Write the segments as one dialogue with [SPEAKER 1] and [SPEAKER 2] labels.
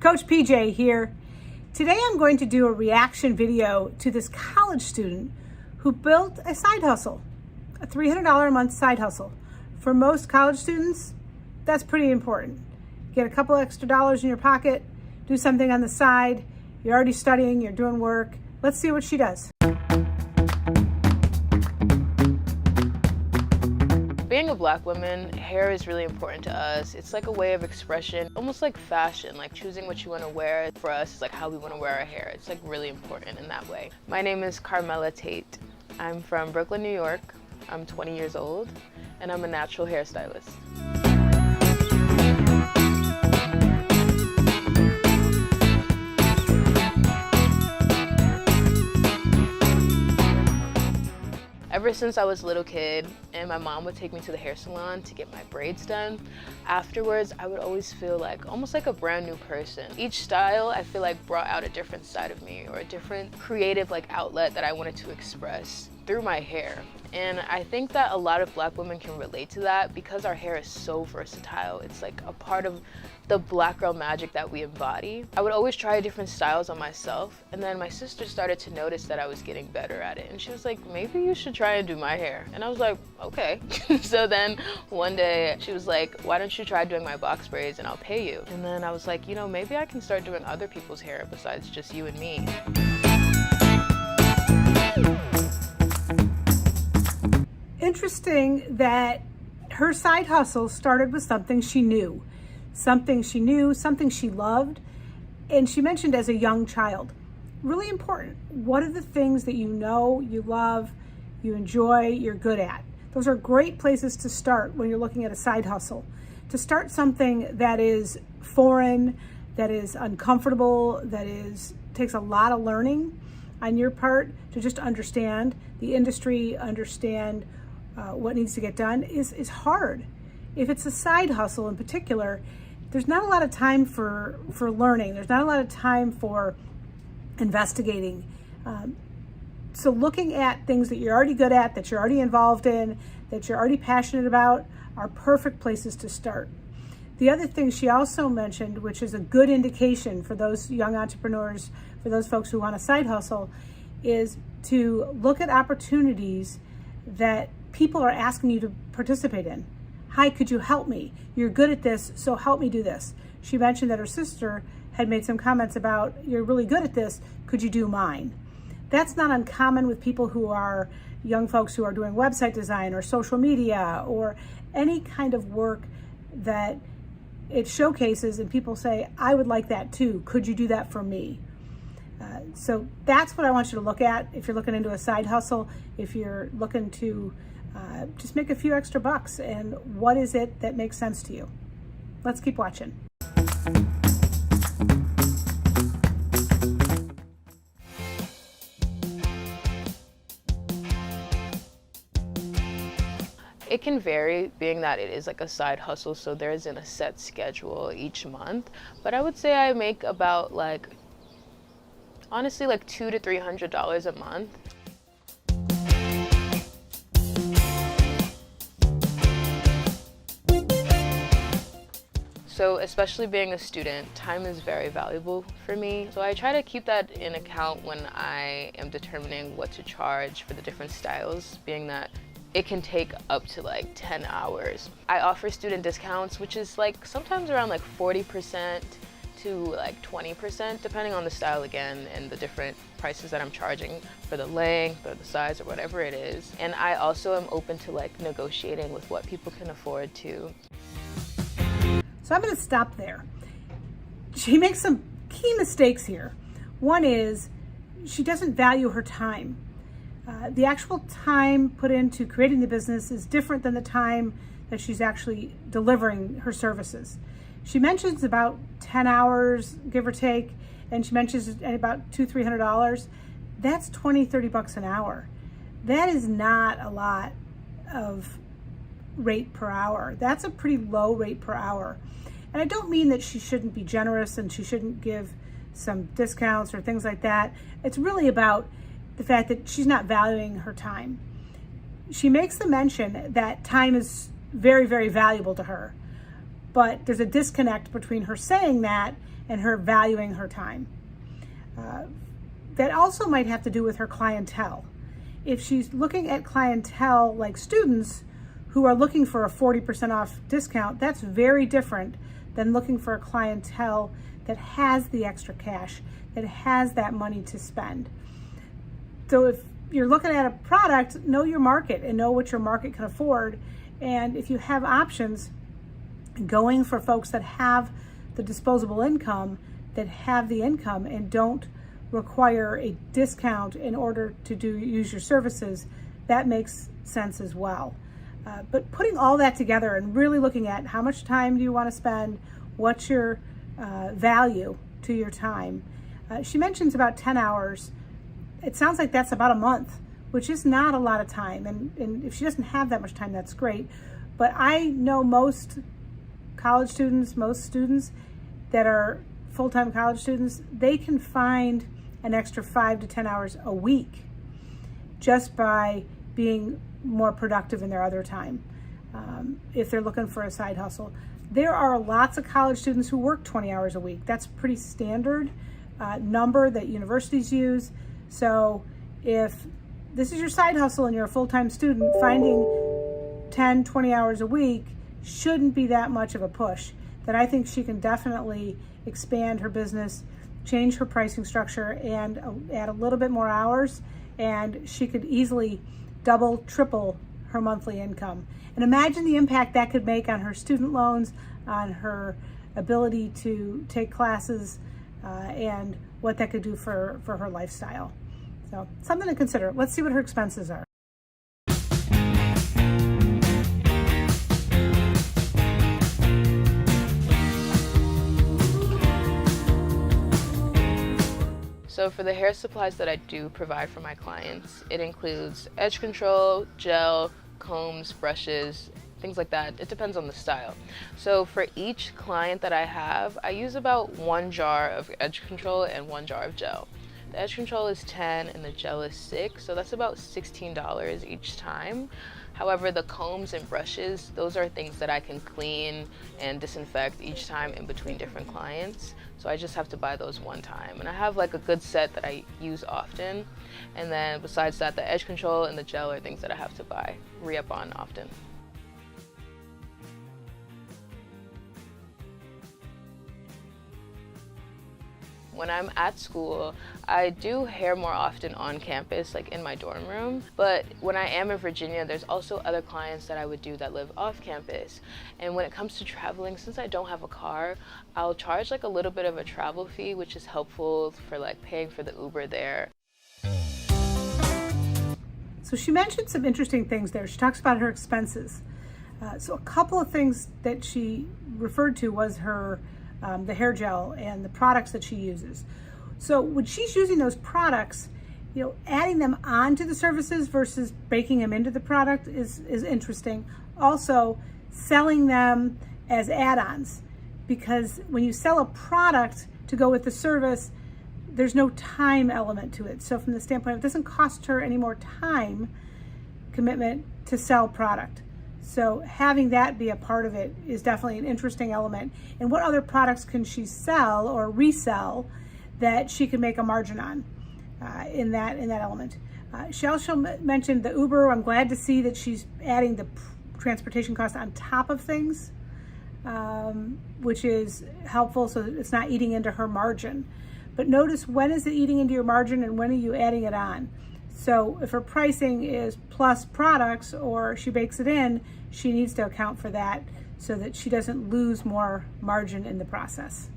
[SPEAKER 1] Coach PJ here. Today I'm going to do a reaction video to this college student who built a side hustle, a $300 a month side hustle. For most college students, that's pretty important. Get a couple extra dollars in your pocket, do something on the side. You're already studying, you're doing work. Let's see what she does.
[SPEAKER 2] Being a Black woman, hair is really important to us. It's like a way of expression, almost like fashion, like choosing what you want to wear. For us, it's like how we want to wear our hair. It's like really important in that way. My name is Carmela Tate. I'm from Brooklyn, New York. I'm 20 years old, and I'm a natural hairstylist. Ever since I was a little kid and my mom would take me to the hair salon to get my braids done, afterwards I would always feel like almost like a brand new person. Each style I feel like brought out a different side of me or a different creative outlet that I wanted to express through my hair. And I think that a lot of Black women can relate to that because our hair is so versatile. It's like a part of the Black girl magic that we embody. I would always try different styles on myself, and then my sister started to notice that I was getting better at it, and she was like, maybe you should try and do my hair. And I was like, okay. So then one day she was like, why don't you try doing my box braids and I'll pay you. And then I was like, you know, maybe I can start doing other people's hair besides just you and me.
[SPEAKER 1] Interesting that her side hustle started with something she knew, something she loved, and she mentioned as a young child. Really important. What are the things that you know, you love, you enjoy, you're good at? Those are great places to start when you're looking at a side hustle. To start something that is foreign, that is uncomfortable, takes a lot of learning on your part to just understand the industry, understand what needs to get done is hard. If it's a side hustle in particular, there's not a lot of time for learning. There's not a lot of time for investigating. So looking at things that you're already good at, that you're already involved in, that you're already passionate about, are perfect places to start. The other thing she also mentioned, which is a good indication for those young entrepreneurs, for those folks who want a side hustle, is to look at opportunities that people are asking you to participate in. Hi, could you help me? You're good at this, so help me do this. She mentioned that her sister had made some comments about, you're really good at this, could you do mine? That's not uncommon with people who are young folks who are doing website design or social media or any kind of work that it showcases and people say, I would like that too, could you do that for me? So that's what I want you to look at if you're looking into a side hustle, if you're looking to just make a few extra bucks, and what is it that makes sense to you? Let's keep watching.
[SPEAKER 2] It can vary, being that it is like a side hustle, so there isn't a set schedule each month. But I would say I make about honestly $200 to $300 a month. So especially being a student, time is very valuable for me. So I try to keep that in account when I am determining what to charge for the different styles, being that it can take up to 10 hours. I offer student discounts, which is sometimes around 40% to 20%, depending on the style again and the different prices that I'm charging for the length or the size or whatever it is. And I also am open to negotiating with what people can afford too.
[SPEAKER 1] So I'm going to stop there. She makes some key mistakes here. One is she doesn't value her time. The actual time put into creating the business is different than the time that she's actually delivering her services. She mentions about 10 hours, give or take, and she mentions about $200-300. That's $20-30 an hour. That is not a lot of rate per hour. That's a pretty low rate per hour. And I don't mean that she shouldn't be generous and she shouldn't give some discounts or things like that. It's really about the fact that she's not valuing her time. She makes the mention that time is very, very valuable to her, but there's a disconnect between her saying that and her valuing her time. That also might have to do with her clientele. If she's looking at clientele like students who are looking for a 40% off discount, that's very different than looking for a clientele that has the extra cash, that has that money to spend. So if you're looking at a product, know your market and know what your market can afford. And if you have options, going for folks that have the disposable income, that have the income and don't require a discount in order to use your services, that makes sense as well. But putting all that together and really looking at how much time do you want to spend, what's your value to your time. She mentions about 10 hours. It sounds like that's about a month, which is not a lot of time. And if she doesn't have that much time, that's great. But I know most college students, most students that are full-time college students, they can find an extra 5 to 10 hours a week just by being more productive in their other time, if they're looking for a side hustle. There are lots of college students who work 20 hours a week. That's a pretty standard number that universities use. So if this is your side hustle and you're a full-time student, finding 10, 20 hours a week shouldn't be that much of a push. Then I think she can definitely expand her business, change her pricing structure, and add a little bit more hours, and she could easily double, triple her monthly income. And imagine the impact that could make on her student loans, on her ability to take classes, and what that could do for her lifestyle. So something to consider. Let's see what her expenses are.
[SPEAKER 2] So for the hair supplies that I do provide for my clients, it includes edge control, gel, combs, brushes, things like that. It depends on the style. So for each client that I have, I use about 1 jar of edge control and 1 jar of gel. The edge control is $10 and the gel is $6, so that's about $16 each time. However, the combs and brushes, those are things that I can clean and disinfect each time in between different clients. So I just have to buy those one time. And I have like a good set that I use often. And then besides that, the edge control and the gel are things that I have to buy, re-up on often. When I'm at school, I do hair more often on campus, like in my dorm room. But when I am in Virginia, there's also other clients that I would do that live off campus. And when it comes to traveling, since I don't have a car, I'll charge like a little bit of a travel fee, which is helpful for like paying for the Uber there.
[SPEAKER 1] So she mentioned some interesting things there. She talks about her expenses. So a couple of things that she referred to was her the hair gel and the products that she uses. So when she's using those products, adding them onto the services versus baking them into the product is interesting. Also, selling them as add-ons, because when you sell a product to go with the service, there's no time element to it. So from the standpoint, it doesn't cost her any more time commitment to sell product. So having that be a part of it is definitely an interesting element. And what other products can she sell or resell that she can make a margin on in that element? She also mentioned the Uber. I'm glad to see that she's adding the transportation cost on top of things, which is helpful so that it's not eating into her margin. But notice, when is it eating into your margin and when are you adding it on? So if her pricing is plus products or she bakes it in, she needs to account for that so that she doesn't lose more margin in the process.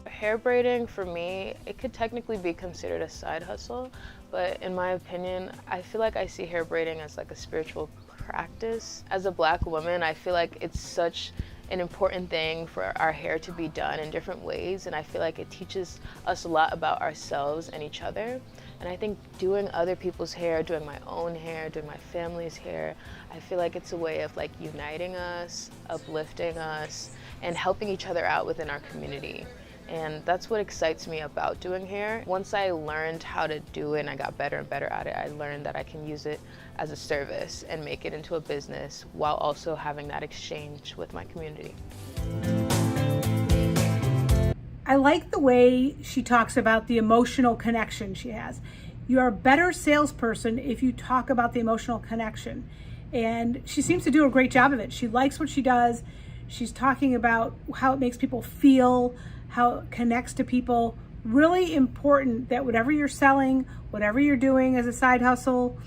[SPEAKER 2] Hair braiding, for me, it could technically be considered a side hustle, but in my opinion, I feel like I see hair braiding as like a spiritual practice. As a Black woman, I feel like it's such an important thing for our hair to be done in different ways, and I feel like it teaches us a lot about ourselves and each other. And I think doing other people's hair, doing my own hair, doing my family's hair, I feel like it's a way of like uniting us, uplifting us, and helping each other out within our community. And that's what excites me about doing hair. Once I learned how to do it and I got better and better at it, I learned that I can use it as a service and make it into a business while also having that exchange with my community.
[SPEAKER 1] I like the way she talks about the emotional connection she has. You're a better salesperson if you talk about the emotional connection. And she seems to do a great job of it. She likes what she does. She's talking about how it makes people feel, how it connects to people. Really important that whatever you're selling, whatever you're doing as a side hustle,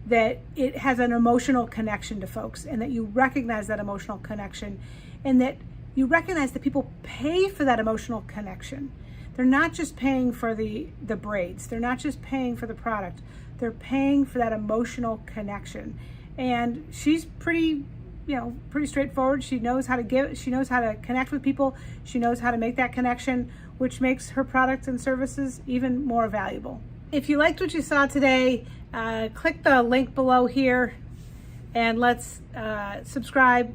[SPEAKER 1] that it has an emotional connection to folks, and that you recognize that emotional connection, and that you recognize that people pay for that emotional connection. They're not just paying for the braids. They're not just paying for the product. They're paying for that emotional connection. And she's pretty straightforward. She knows how to give, she knows how to connect with people. She knows how to make that connection, which makes her products and services even more valuable. If you liked what you saw today, click the link below here and let's subscribe,